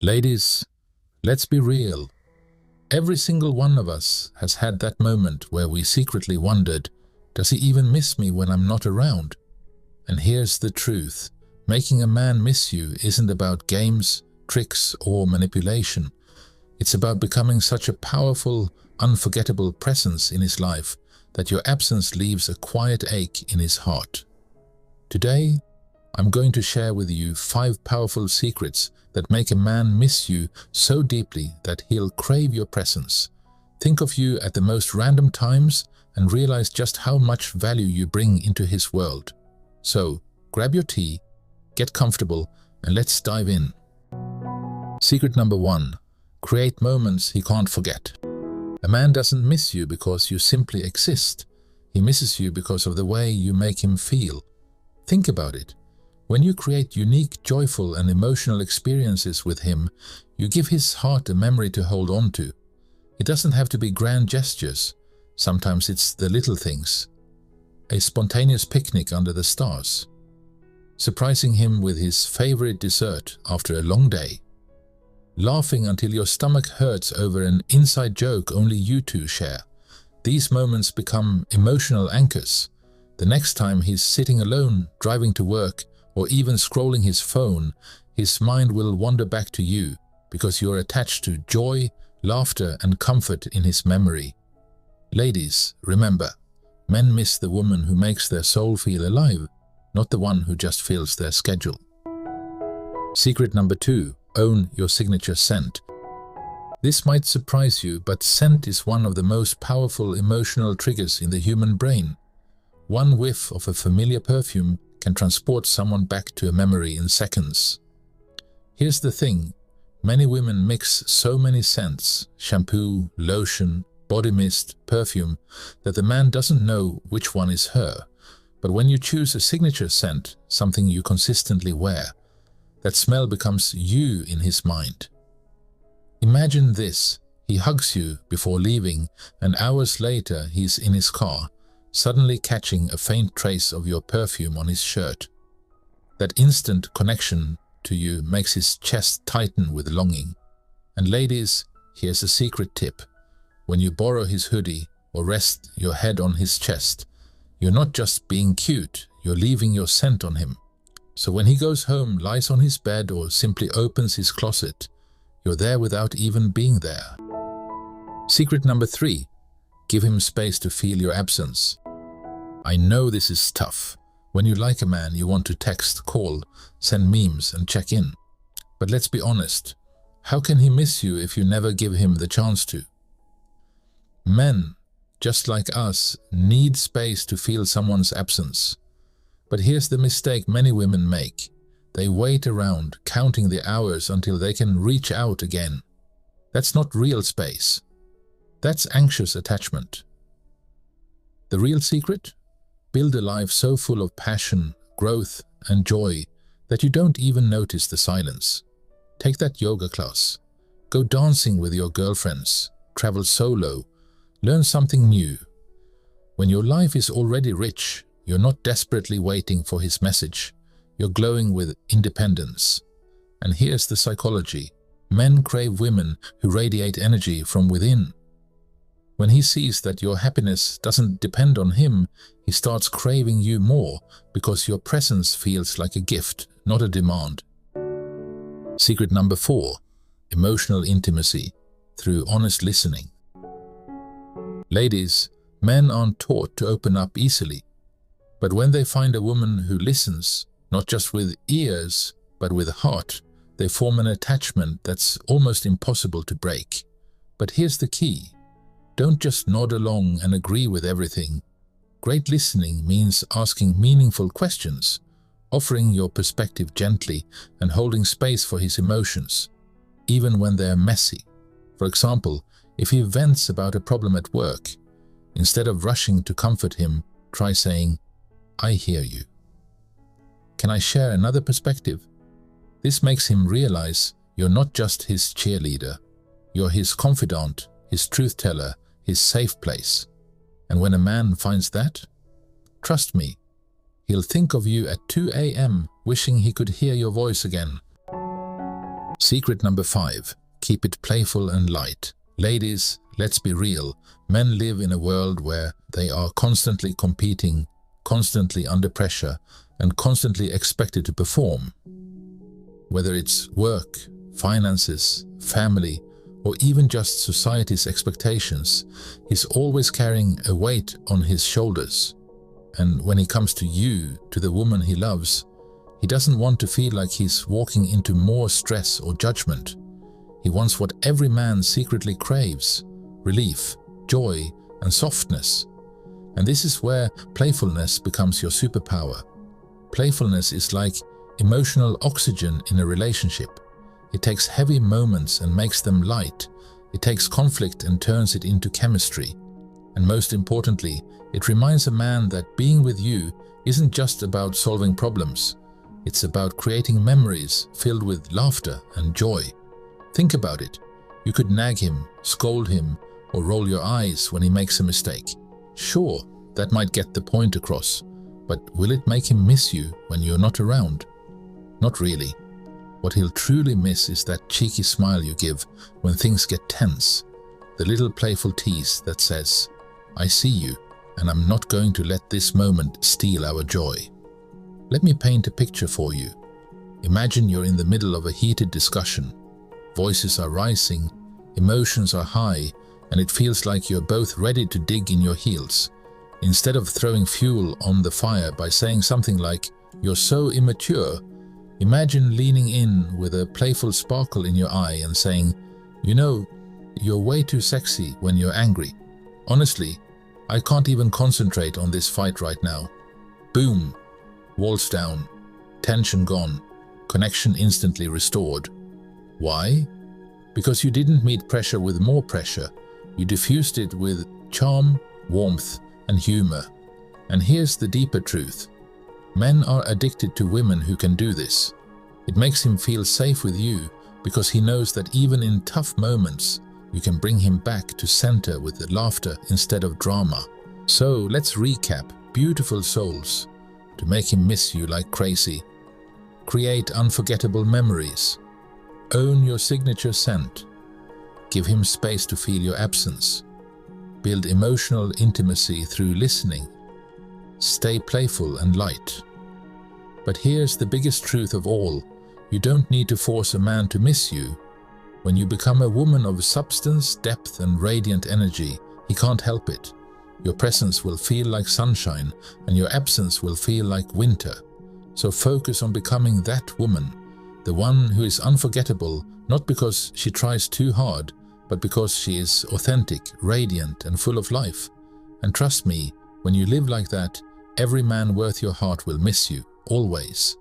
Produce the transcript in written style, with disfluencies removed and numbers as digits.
Ladies, let's be real. Every single one of us has had that moment where we secretly wondered, does he even miss me when I'm not around? And here's the truth. Making a man miss you isn't about games, tricks, or manipulation. It's about becoming such a powerful, unforgettable presence in his life that your absence leaves a quiet ache in his heart. Today, I'm going to share with you 5 powerful secrets that make a man miss you so deeply that he'll crave your presence, think of you at the most random times, and realize just how much value you bring into his world. So, grab your tea, get comfortable, and let's dive in. Secret number 1. Create moments he can't forget. A man doesn't miss you because you simply exist. He misses you because of the way you make him feel. Think about it. When you create unique, joyful, and emotional experiences with him, you give his heart a memory to hold on to. It doesn't have to be grand gestures. Sometimes it's the little things. A spontaneous picnic under the stars. Surprising him with his favorite dessert after a long day. Laughing until your stomach hurts over an inside joke only you two share. These moments become emotional anchors. The next time he's sitting alone, driving to work, or even scrolling his phone, his mind will wander back to you because you're attached to joy, laughter, and comfort in his memory. Ladies, remember, men miss the woman who makes their soul feel alive, not the one who just fills their schedule. Secret number 2. Own your signature scent. This might surprise you, but scent is one of the most powerful emotional triggers in the human brain. One whiff of a familiar perfume can transport someone back to a memory in seconds. Here's the thing. Many women mix so many scents, shampoo, lotion, body mist, perfume, that the man doesn't know which one is her. But when you choose a signature scent, something you consistently wear, that smell becomes you in his mind. Imagine this. He hugs you before leaving, and hours later he's in his car, suddenly catching a faint trace of your perfume on his shirt. That instant connection to you makes his chest tighten with longing. And ladies, here's a secret tip. When you borrow his hoodie or rest your head on his chest, you're not just being cute, you're leaving your scent on him. So when he goes home, lies on his bed, or simply opens his closet, you're there without even being there. Secret number 3. Give him space to feel your absence. I know this is tough. When you like a man, you want to text, call, send memes, and check in. But let's be honest. How can he miss you if you never give him the chance to? Men, just like us, need space to feel someone's absence. But here's the mistake many women make. They wait around, counting the hours until they can reach out again. That's not real space. That's anxious attachment. The real secret? Build a life so full of passion, growth, and joy that you don't even notice the silence. Take that yoga class. Go dancing with your girlfriends. Travel solo. Learn something new. When your life is already rich, you're not desperately waiting for his message. You're glowing with independence. And here's the psychology. Men crave women who radiate energy from within. When he sees that your happiness doesn't depend on him, he starts craving you more because your presence feels like a gift, not a demand. Secret number 4. Emotional intimacy through honest listening. Ladies, men aren't taught to open up easily. But when they find a woman who listens, not just with ears, but with a heart, they form an attachment that's almost impossible to break. But here's the key. Don't just nod along and agree with everything. Great listening means asking meaningful questions, offering your perspective gently, and holding space for his emotions, even when they're messy. For example, if he vents about a problem at work, instead of rushing to comfort him, try saying, "I hear you. Can I share another perspective?" This makes him realize you're not just his cheerleader. You're his confidant, his truth teller, his safe place. And when a man finds that, trust me, he'll think of you at 2 a.m. wishing he could hear your voice again. Secret number 5. Keep it playful and light. Ladies, let's be real. Men live in a world where they are constantly competing, constantly under pressure, and constantly expected to perform. Whether it's work, finances, family, or even just society's expectations, he's always carrying a weight on his shoulders. And when he comes to you, to the woman he loves, he doesn't want to feel like he's walking into more stress or judgment. He wants what every man secretly craves: relief, joy, and softness. And this is where playfulness becomes your superpower. Playfulness is like emotional oxygen in a relationship. It takes heavy moments and makes them light. It takes conflict and turns it into chemistry. And most importantly, it reminds a man that being with you isn't just about solving problems. It's about creating memories filled with laughter and joy. Think about it. You could nag him, scold him, or roll your eyes when he makes a mistake. Sure, that might get the point across, but will it make him miss you when you're not around? Not really. What he'll truly miss is that cheeky smile you give when things get tense. The little playful tease that says, "I see you, and I'm not going to let this moment steal our joy." Let me paint a picture for you. Imagine you're in the middle of a heated discussion. Voices are rising, emotions are high, and it feels like you're both ready to dig in your heels. Instead of throwing fuel on the fire by saying something like, "You're so immature," imagine leaning in with a playful sparkle in your eye and saying, "You know, you're way too sexy when you're angry. Honestly, I can't even concentrate on this fight right now." Boom! Walls down, tension gone, connection instantly restored. Why? Because you didn't meet pressure with more pressure. You diffused it with charm, warmth, and humor. And here's the deeper truth. Men are addicted to women who can do this. It makes him feel safe with you because he knows that even in tough moments, you can bring him back to center with laughter instead of drama. So let's recap, beautiful souls. To make him miss you like crazy. Create unforgettable memories. Own your signature scent. Give him space to feel your absence. Build emotional intimacy through listening. Stay playful and light. But here's the biggest truth of all. You don't need to force a man to miss you. When you become a woman of substance, depth, and radiant energy, he can't help it. Your presence will feel like sunshine, and your absence will feel like winter. So focus on becoming that woman, the one who is unforgettable, not because she tries too hard, but because she is authentic, radiant, and full of life. And trust me, when you live like that, every man worth your heart will miss you, always.